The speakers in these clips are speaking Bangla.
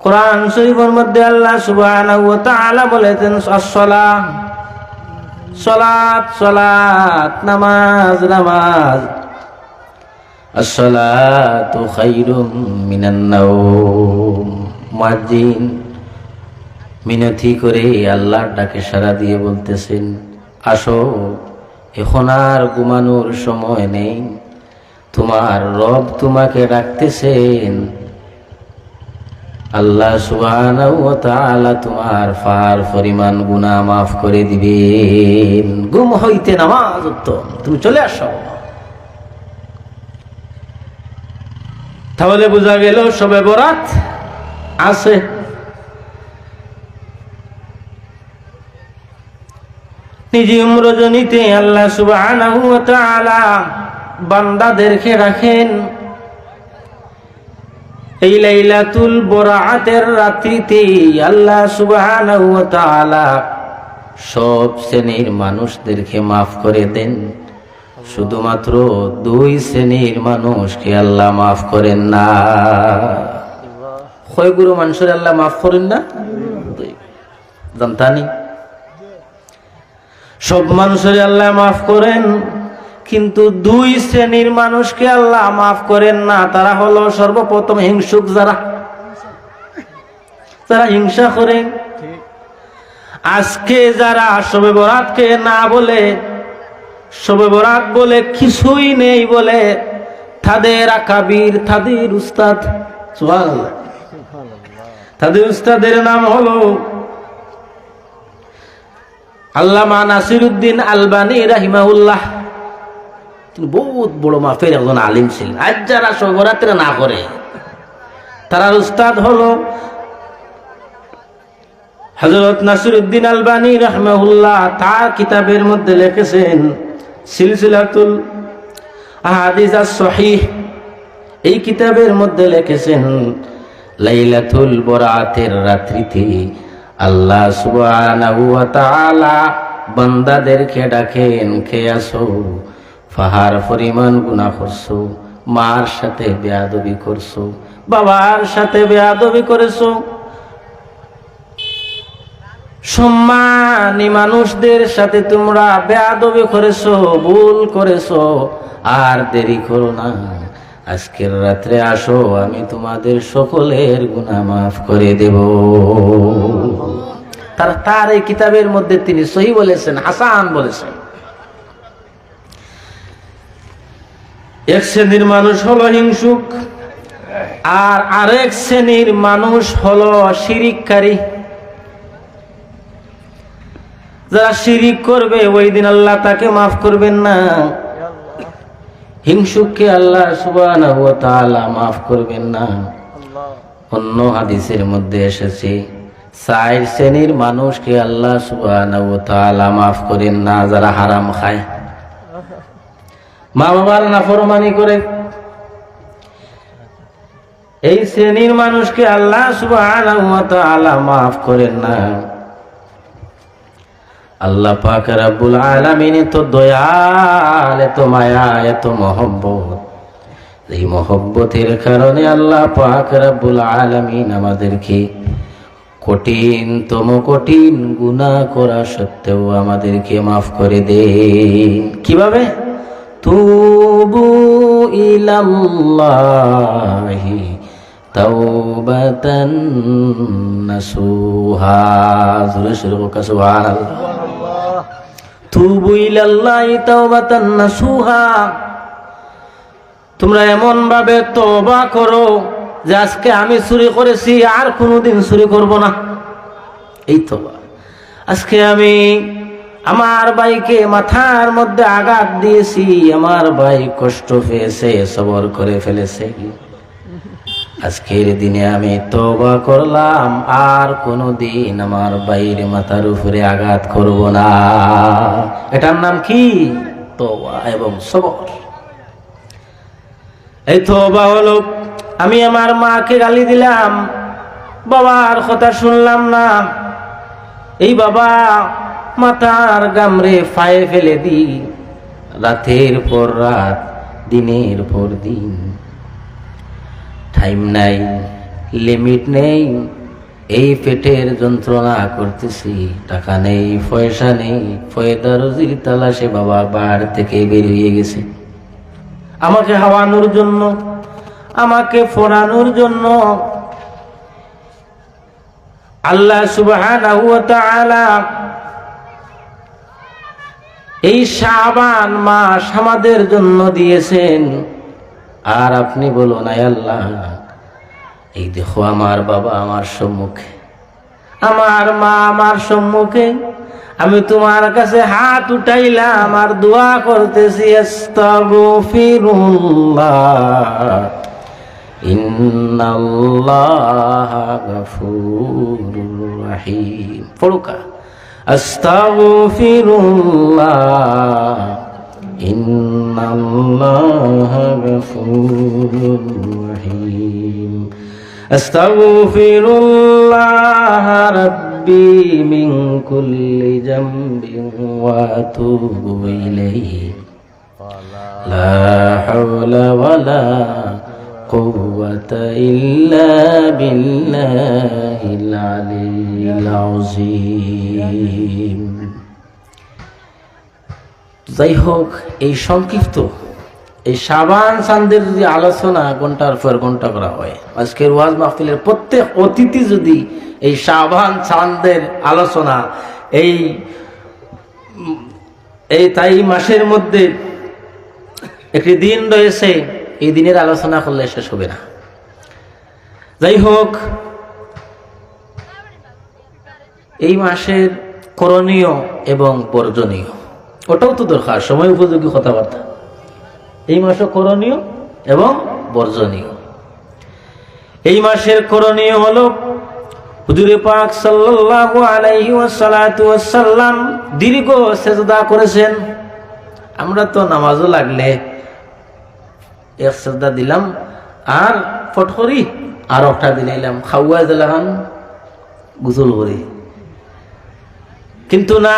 কোরআন শরীফের মধ্যে আল্লাহ সুবহানাহু ওয়া তাআলা বলেছেন আসসালাহ, সালাত সালাত, নামাজ নামাজ, আসসালাতু খায়রুম মিনান নাওম। মুয়াজ্জিন মিনতি করে আল্লাহর ডাকে সাড়া দিয়ে বলতেছেন, আসো, এখন আর ঘুমানোর সময় নেই, তোমার রব তোমাকে ডাকতেছেন। আল্লাহ সুবহানাহু ওয়া তাআলা তোমার ফার পরিমাণ গুনাহ মাফ করে দিবেন। ঘুম হইতে নামাজ উত্তম, তুমি চলে আসো। তাহলে বোঝা গেল শবে বরাত আছে। নিজিম রজনীতে আল্লাহ সুবহানাহু ওয়া তাআলা বান্দাদেরকে রাখেন। এই লাইলাতুল বরাতের রাত্রিতে আল্লাহ সুবহানাহু ওয়া তাআলা সব শ্রেণীর মানুষদেরকে মাফ করে দেন, শুধুমাত্র 2 শ্রেণীর মানুষকে আল্লাহ মাফ করেন না। কয়গুলো মানুষের আল্লাহ মাফ করেন না? জানতানি সব মানুষের আল্লাহ মাফ করেন, কিন্তু 2 শ্রেণীর মানুষকে আল্লাহ মাফ করেন না। তারা হলো সর্বপ্রথম হিংসুক, যারা হিংসা করে। আজকে যারা শবে বরাতকে না বলে, শবে বরাত বলে কিছুই নেই বলে, তাদের আকাবির, তাদের উস্তাদ, সুবহানাল্লাহ, তাদের উস্তাদের নাম হলো আল্লামা নাসিরউদ্দিন আলবানী রাহিমাহুল্লাহ। তিনি বহুত বড় মাফের একজন আলিম ছিলেন। আজ যারা শবে বরাতে না করে, তার উস্তাদ হলো হযরত নাসিরউদ্দিন আলবানী রাহিমাহুল্লাহ। তার কিতাবের মধ্যে লিখেছেন সিলসিলাতুল আহাদিস আস-সহিহ। এই কিতাবের মধ্যে লিখেছেন লাইলাতুল বরাতের রাত্রিতে আল্লাহ সুবহানাহু ওয়া তাআলা বান্দাদেরকে ডাকেন, কে আসো, ফাহার পরিমাণ গুনাহ করছো, মার সাথে বেয়াদবি করছো, বাবার সাথে বেয়াদবি করেছো, সম্মানী মানুষদের সাথে তোমরা বেয়াদবি করেছো, ভুল করেছো, আর দেরি করো না, আজকের রাত্রে আসো, আমি তোমাদের সকলের গুনাহ মাফ করে দেব। তার এই কিতাবের মধ্যে তিনি সহি বলেছেন, হাসান বলেছেন। এক শ্রেণীর মানুষ হলো হিংসুক, আর আরেক শ্রেণীর মানুষ হলো শিরিককারী। যারা শিরিক করবে ওই দিন আল্লাহ তাকে মাফ করবেন না। হিংসুককে আল্লাহ সুবহানাহু ওয়া তাআলা মাফ করবেন না। অন্য হাদিসের মধ্যে এসেছে 4 শ্রেণীর মানুষকে আল্লাহ সুবহানাহু ওয়া তাআলা মাফ করেন না। যারা হারাম খায়, মা বাবার নাফরমানি করে, এই শ্রেণীর মানুষকে আল্লাহ সুবহানাহু ওয়া তাআলা মাফ করেন না। আল্লাহ পাক রব্বুল আলামিন তো দয়াল, এত মায়া, এত মহব্বত। এই মহব্বতের কারণে আল্লাহ পাক রব্বুল আলামিন আমাদেরকে কঠিনতম কঠিন গুনাহ করা সত্ত্বেও আমাদেরকে মাফ করে দেন। কিভাবে? তুবু ইলাল্লাহি তাওবাতান নাসুহা। জোরে সরে বলুন সুবহানাল্লাহ। তুবু ইলাল্লাহি তাওবাতান নাসুহা। তোমরা এমন ভাবে তওবা করো যে আজকে আমি চুরি করেছি, আর কোনোদিন চুরি করব না। এই তওবা। আজকে আমি আমার ভাইকে মাথার মধ্যে আঘাত দিয়েছি, আমার ভাই কষ্ট পেয়েছে, সবর করে ফেলেছে, আজকের দিনে আমি তওবা করলাম, আর কোনোদিন আমার ভাইয়ের মাথার উপরে আঘাত করব না। এটার নাম কি? তওবা এবং সবর। এই তওবা হলো, আমি আমার মাকে গালি দিলাম, বাবার কথা শুনলাম না, এই বাবা মাথার গামরে ফায়ে ফেলে দি, রাতের পর রাত, দিনের পর দিন, টাইম নাই, লিমিট নেই, এই পেটের যন্ত্রণা করতেছি, টাকা নেই, পয়সা নেই, ফয়দা রুজির তালাশে বাবা বাড়ি থেকে বের হয়ে গেছে। আমাকে হাওয়ানোর জন্য, আমাকে ফোরানোর জন্য আল্লাহ সুবহানাহু ওয়া তাআলা এই শাবান মাস আমাদের জন্য দিয়েছেন। আর আপনি বলুন, আয় আল্লাহ, এই দেখো আমার বাবা আমার সম্মুখে, আমার মা আমার সম্মুখে, আমি তোমার কাছে হাত উঠাইলাম আর দোয়া করতেছি, আস্তাগফিরুল্লাহ ইন্নাল্লাহা গফুরুর রহিম। পড়ুকা, আস্তাগফিরুল্লাহ ইন্নাল্লাহা গফুরুর রহিম। আস্তাগফিরুল্লাহ রাব্বি মিন কুল্লি যামবিন ওয়া আতুবু ইলাইহি লা হাওলা ওয়ালা কুওয়াতা ইল্লা বিল্লাহিল আলিয়্যিল আযীম। যাই হোক, এই সংক্ষিপ্ত এই শাবান চাঁদের যদি আলোচনা ঘন্টার পর ঘন্টা করা হয়, আজকের ওয়াজ মাহফিলের প্রত্যেক অতিথি যদি এই শাবান চাঁদের আলোচনা এই তাই মাসের মধ্যে একটি দিন রয়েছে, এই দিনের আলোচনা করলে শেষ হবে না। যাই হোক, এই মাসের করণীয় এবং বর্জনীয় ওটাও তো দরকার, সময় উপযোগী কথাবার্তা। এই মাসে করণীয় এবং বর্জনীয়। এই মাসের করণীয় হলো, হুজুর পাক সাল্লাল্লাহু আলাইহি ওয়াসাল্লাম দীর্ঘ সেজদা করেছেন। আমরা তো নামাজও লাগলে এক সেজদা দিলাম আর ফট করি, আর একটা দিলাম খাওয়া দিলাম গোসল করি, কিন্তু না,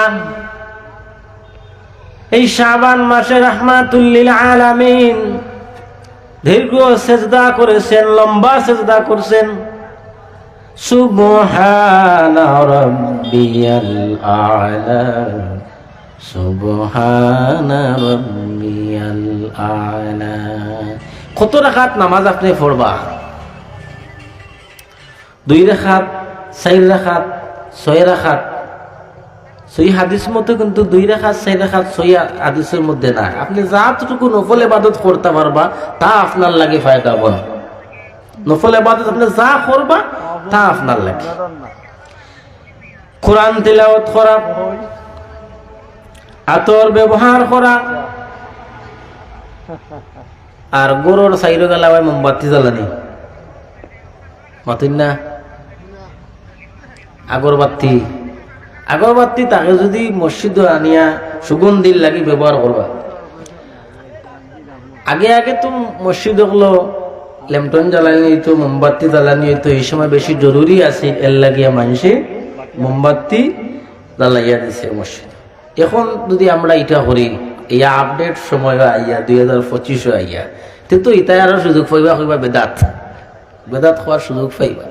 এই শাবান মাসে রাহমাতুল লিল আলামিন দীর্ঘ সেজদা করেছেন, লম্বা সেজদা করেছেন। সুবহানা রাব্বিয়াল আ'লা, সুবহানা রাব্বিয়াল আ'লা। কত রাকাত নামাজ আপনি পড়বা? 2 রাকাত, 4 রাকাত, 6 রাকাত। সহি হাদিস মতো কিন্তু 2 রাকাত 4 রাকাত সহি হাদিসের মধ্যে না। আপনি যতটুকু নফল ইবাদত করতে পারবা তা আপনার লাগে ফায়দা বন। নফল ইবাদত আপনি যা করবা তা আপনার লাগে। কোরআন তিলাওয়াত করা, আতর ব্যবহার করা, আর গরুর সাইরো গেলায় মোমবাতি জ্বালানি, মাতিন না আগরবাতি। আগরবাতি তাকে যদি মসজিদ আনিয়া সুগন্ধির লাগি ব্যবহার করবা। আগে আগে তো মসজিদ হলো ল্যাম্পটন জ্বালানি হইতো, মোমবাতি জ্বালানি হইতো, এই সময় বেশি জরুরি আছে, এর লাগিয়া মানুষে মোমবাতি জ্বালাইয়া দিছে মসজিদ। এখন যদি আমরা এটা করি, এই আপডেট সময় আইয়া 2025 আইয়া, তো ইটাই আরো সুযোগ পাইবা, কইবা বেদাত, বেদাত হওয়ার সুযোগ পাইবা।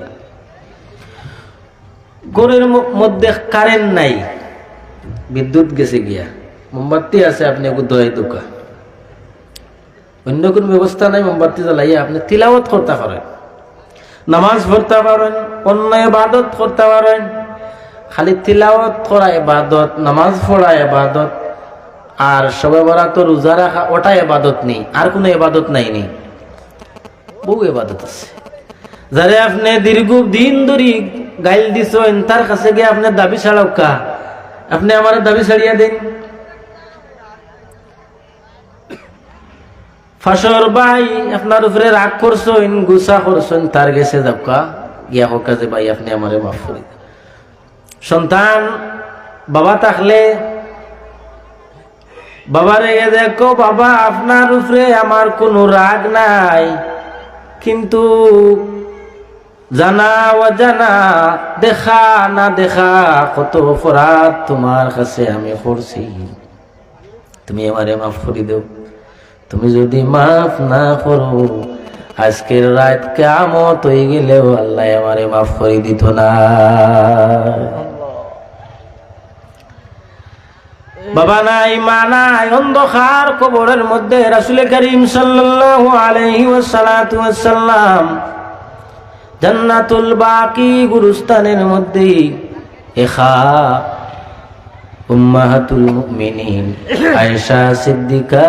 ঘরের মধ্যে কারেন্ট নাই, বিদ্যুৎ গেছে গিয়া, মোমবাতি আছে, আপনি দোয়াই দোকা, অন্য কোন ব্যবস্থা নাই, মোমবাতি জ্বালাইয়া আপনি তিলাওয়াত করতে পারেন, নামাজ পড়তে পারেন, অন্য ইবাদত করতে পারেন। খালি তিলাওয়াত করা ইবাদত, নামাজ পড়া ইবাদত, আর সবে বরাত রোজা রাখা ওটা ইবাদত নেই, আর কোনো ইবাদত নাই। বহু ইবাদত আছে, যারে আপনি দীর্ঘ দিন ধরে গাইল দিছেন, তার কাছে গিয়ে আপনার দাবি ছাড়াও কা, আপনি আমার দাবি ছাড়িয়া দেন। ফাঁসর ভাই আপনার উপরে রাগ করছেন, গুসা করছেন, তার গেছে যাবকা গিয়া হোক কাজে, ভাই আপনি আমারে মাফ করে দেন। সন্তান বাবা থাকলে বাবারে দেখো, বাবা আপনার উপরে আমার কোনো রাগ নাই, কিন্তু জানা অজানা, দেখা না দেখা কত অপরাধ তোমার কাছে আমি করছি, তুমি আমারে মাফ করে দেও। তুমি যদি মাফ না করো আজকের রাত কিয়ামত হয়ে গেলেও আল্লাহ আমারে মাফ করে দিত না। বাবা নাই, মা নাই, অন্ধকার কবরের মধ্যে রাসূল করিম সাল্লাল্লাহু আলাইহি ওয়াসাল্লাম জান্নাতুল বাকি গুরুস্থানের মধ্যে এখা উম্মাহাতুল মুমিনিন আয়েশা সিদ্দিকা